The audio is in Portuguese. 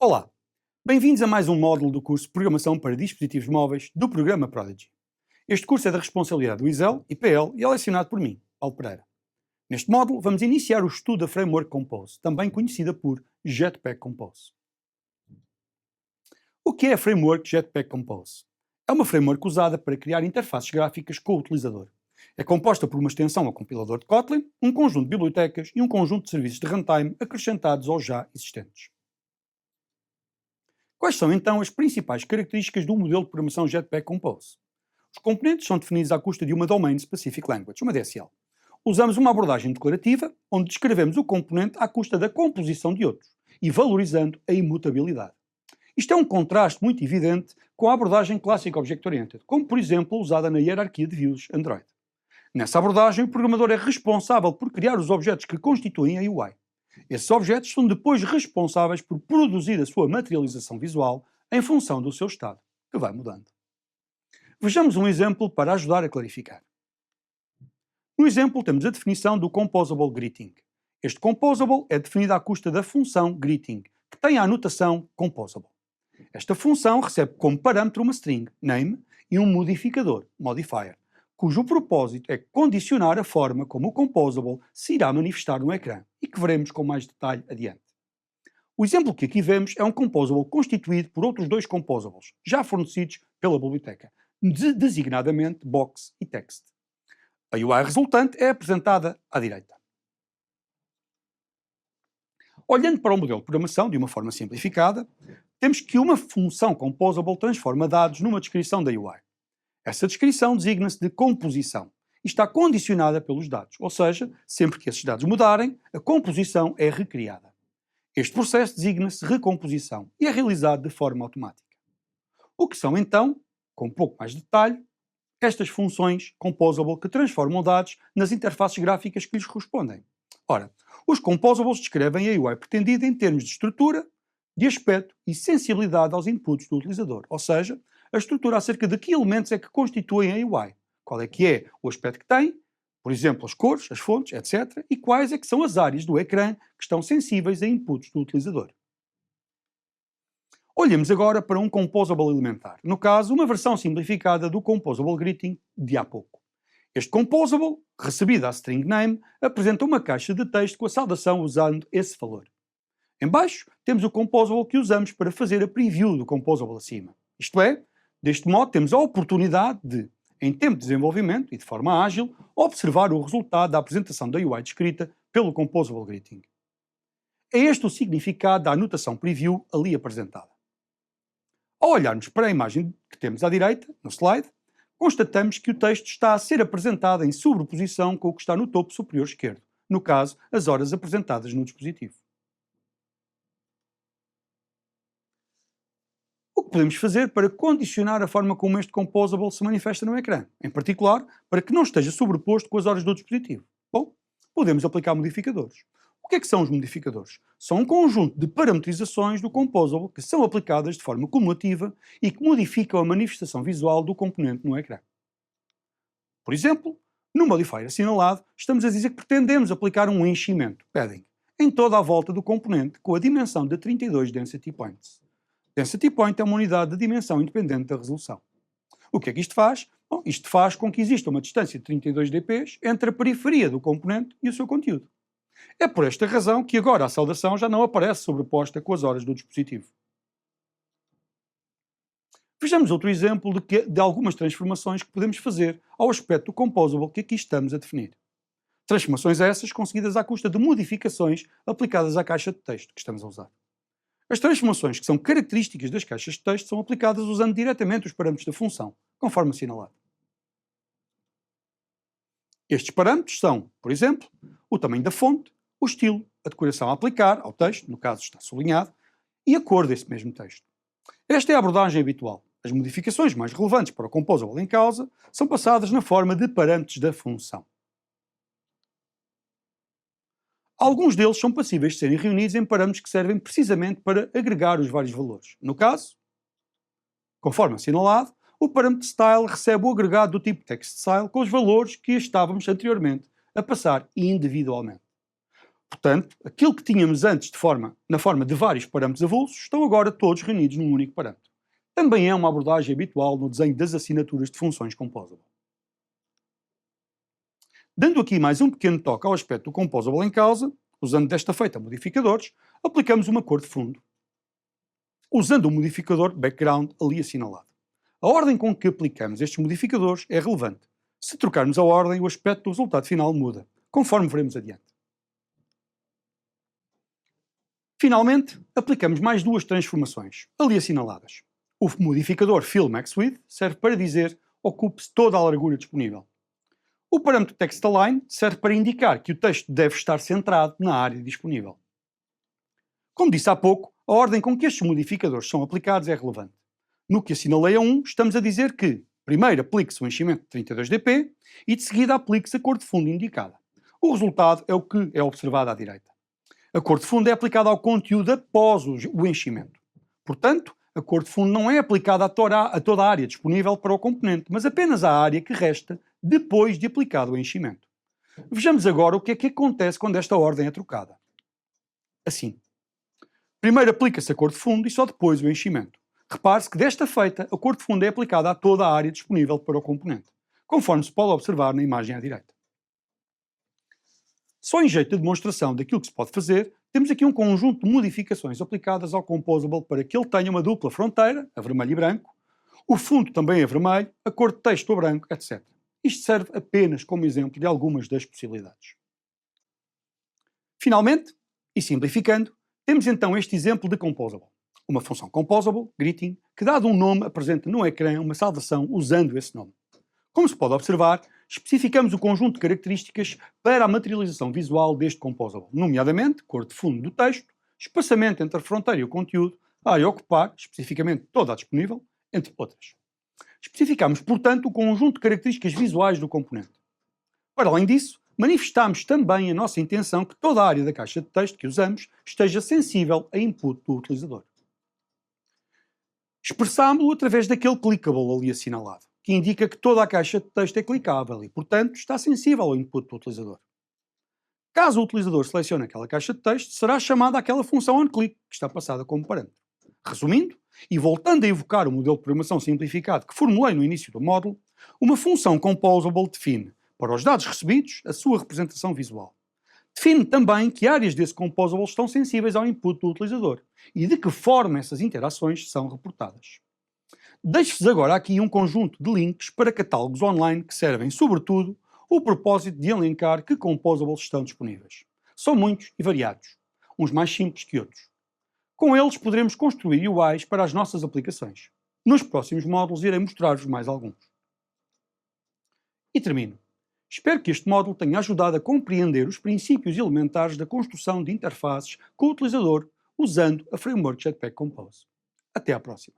Olá, bem-vindos a mais um módulo do curso Programação para Dispositivos Móveis do programa Prodigy. Este curso é da responsabilidade do ISEL, IPL e é lecionado por mim, Paulo Pereira. Neste módulo vamos iniciar o estudo da Framework Compose, também conhecida por Jetpack Compose. O que é a Framework Jetpack Compose? É uma framework usada para criar interfaces gráficas com o utilizador. É composta por uma extensão ao compilador de Kotlin, um conjunto de bibliotecas e um conjunto de serviços de runtime acrescentados aos já existentes. Quais são então as principais características do modelo de programação Jetpack Compose? Os componentes são definidos à custa de uma Domain Specific Language, uma DSL. Usamos uma abordagem declarativa, onde descrevemos o componente à custa da composição de outros e valorizando a imutabilidade. Isto é um contraste muito evidente com a abordagem clássica Object-Oriented, como por exemplo usada na hierarquia de views Android. Nessa abordagem, o programador é responsável por criar os objetos que constituem a UI. Esses objetos são depois responsáveis por produzir a sua materialização visual em função do seu estado, que vai mudando. Vejamos um exemplo para ajudar a clarificar. No exemplo temos a definição do Composable Greeting. Este Composable é definido à custa da função Greeting, que tem a anotação Composable. Esta função recebe como parâmetro uma string, name, e um modificador, modifier, cujo propósito é condicionar a forma como o Composable se irá manifestar no ecrã e que veremos com mais detalhe adiante. O exemplo que aqui vemos é um Composable constituído por outros dois Composables, já fornecidos pela biblioteca, designadamente Box e Text. A UI resultante é apresentada à direita. Olhando para o modelo de programação de uma forma simplificada, temos que uma função Composable transforma dados numa descrição da UI. Essa descrição designa-se de composição e está condicionada pelos dados, ou seja, sempre que esses dados mudarem, a composição é recriada. Este processo designa-se recomposição e é realizado de forma automática. O que são então, com um pouco mais de detalhe, estas funções Composable que transformam dados nas interfaces gráficas que lhes correspondem? Ora, os Composables descrevem a UI pretendida em termos de estrutura, de aspecto e sensibilidade aos inputs do utilizador, ou seja, a estrutura acerca de que elementos é que constituem a UI, qual é que é o aspecto que tem, por exemplo, as cores, as fontes, etc., e quais é que são as áreas do ecrã que estão sensíveis a inputs do utilizador. Olhemos agora para um Composable elementar, no caso, uma versão simplificada do Composable Greeting de há pouco. Este Composable, recebido a string name, apresenta uma caixa de texto com a saudação usando esse valor. Em baixo, temos o Composable que usamos para fazer a preview do Composable acima. Isto é, deste modo temos a oportunidade de, em tempo de desenvolvimento e de forma ágil, observar o resultado da apresentação da UI descrita pelo Composable Greeting. É este o significado da anotação preview ali apresentada. Ao olharmos para a imagem que temos à direita, no slide, constatamos que o texto está a ser apresentado em sobreposição com o que está no topo superior esquerdo, no caso, as horas apresentadas no dispositivo. O que podemos fazer para condicionar a forma como este Composable se manifesta no ecrã, em particular, para que não esteja sobreposto com as horas do dispositivo? Bom, podemos aplicar modificadores. O que é que são os modificadores? São um conjunto de parametrizações do Composable que são aplicadas de forma cumulativa e que modificam a manifestação visual do componente no ecrã. Por exemplo, no modifier assinalado, estamos a dizer que pretendemos aplicar um enchimento, padding, em toda a volta do componente com a dimensão de 32 density points. Density point é uma unidade de dimensão independente da resolução. O que é que isto faz? Bom, isto faz com que exista uma distância de 32 dps entre a periferia do componente e o seu conteúdo. É por esta razão que agora a saudação já não aparece sobreposta com as horas do dispositivo. Vejamos outro exemplo de algumas transformações que podemos fazer ao aspecto do Composable que aqui estamos a definir. Transformações essas conseguidas à custa de modificações aplicadas à caixa de texto que estamos a usar. As transformações que são características das caixas de texto são aplicadas usando diretamente os parâmetros da função, conforme assinalado. Estes parâmetros são, por exemplo, o tamanho da fonte, o estilo, a decoração a aplicar ao texto, no caso está sublinhado, e a cor desse mesmo texto. Esta é a abordagem habitual. As modificações mais relevantes para o Composable em causa são passadas na forma de parâmetros da função. Alguns deles são passíveis de serem reunidos em parâmetros que servem precisamente para agregar os vários valores. No caso, conforme assinalado, o parâmetro style recebe o agregado do tipo textStyle com os valores que estávamos anteriormente a passar individualmente. Portanto, aquilo que tínhamos antes na forma de vários parâmetros avulsos estão agora todos reunidos num único parâmetro. Também é uma abordagem habitual no desenho das assinaturas de funções composable. Dando aqui mais um pequeno toque ao aspecto do composable em causa, usando desta feita modificadores, aplicamos uma cor de fundo, usando o modificador background ali assinalado. A ordem com que aplicamos estes modificadores é relevante. Se trocarmos a ordem, o aspecto do resultado final muda, conforme veremos adiante. Finalmente, aplicamos mais duas transformações, ali assinaladas. O modificador FillMaxWidth serve para dizer ocupe-se toda a largura disponível. O parâmetro TextAlign serve para indicar que o texto deve estar centrado na área disponível. Como disse há pouco, a ordem com que estes modificadores são aplicados é relevante. No que assinalei a 1, estamos a dizer que primeiro aplique-se o enchimento de 32dp e de seguida aplique-se a cor de fundo indicada. O resultado é o que é observado à direita. A cor de fundo é aplicada ao conteúdo após o enchimento. Portanto, a cor de fundo não é aplicada a toda a área disponível para o componente, mas apenas à área que resta depois de aplicado o enchimento. Vejamos agora o que é que acontece quando esta ordem é trocada. Assim. Primeiro aplica-se a cor de fundo e só depois o enchimento. Repare-se que desta feita a cor de fundo é aplicada a toda a área disponível para o componente, conforme se pode observar na imagem à direita. Só em jeito de demonstração daquilo que se pode fazer, temos aqui um conjunto de modificações aplicadas ao composable para que ele tenha uma dupla fronteira, a vermelho e branco, o fundo também é vermelho, a cor de texto a branco, etc. Isto serve apenas como exemplo de algumas das possibilidades. Finalmente, e simplificando, temos então este exemplo de composable. Uma função composable, greeting, que dado um nome apresenta no ecrã uma saudação usando esse nome. Como se pode observar, especificamos o conjunto de características para a materialização visual deste composable, nomeadamente cor de fundo do texto, espaçamento entre a fronteira e o conteúdo, a área a ocupar, especificamente toda a disponível, entre outras. Especificamos, portanto, o conjunto de características visuais do componente. Para além disso, manifestamos também a nossa intenção que toda a área da caixa de texto que usamos esteja sensível a input do utilizador. Expressámo-lo através daquele clickable ali assinalado, que indica que toda a caixa de texto é clicável e, portanto, está sensível ao input do utilizador. Caso o utilizador selecione aquela caixa de texto, será chamada aquela função onClick, que está passada como parâmetro. Resumindo, e voltando a evocar o modelo de programação simplificado que formulei no início do módulo, uma função composable define, para os dados recebidos, a sua representação visual. Define também que áreas desse composable estão sensíveis ao input do utilizador e de que forma essas interações são reportadas. Deixo-vos agora aqui um conjunto de links para catálogos online que servem, sobretudo, o propósito de elencar que composables estão disponíveis. São muitos e variados, uns mais simples que outros. Com eles poderemos construir UIs para as nossas aplicações. Nos próximos módulos irei mostrar-vos mais alguns. E termino. Espero que este módulo tenha ajudado a compreender os princípios elementares da construção de interfaces com o utilizador usando a framework Jetpack Compose. Até à próxima.